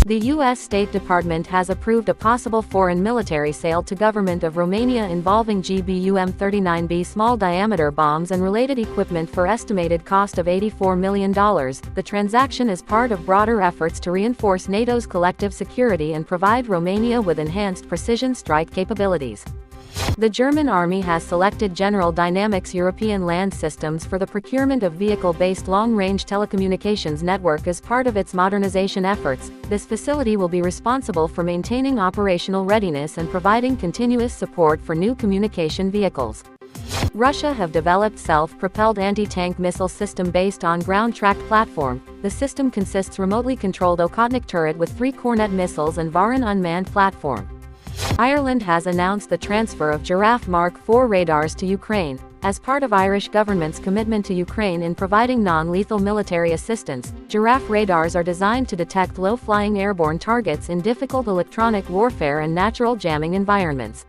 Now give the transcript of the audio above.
The U.S. State Department has approved a possible foreign military sale to government of Romania involving GBU-M39B small-diameter bombs and related equipment for estimated cost of $84 million. The transaction is part of broader efforts to reinforce NATO's collective security and provide Romania with enhanced precision strike capabilities. The German army has selected General Dynamics European Land Systems for the procurement of vehicle-based long-range telecommunications network as part of its modernization efforts. This facility will be responsible for maintaining operational readiness and providing continuous support for new communication vehicles. Russia have developed self-propelled anti-tank missile system based on ground-tracked platform. The system consists remotely controlled Kornet turret with 3 Kornet missiles and Varan unmanned platform. Ireland has announced the transfer of Giraffe Mark IV radars to Ukraine. As part of Irish government's commitment to Ukraine in providing non-lethal military assistance, Giraffe radars are designed to detect low-flying airborne targets in difficult electronic warfare and natural jamming environments.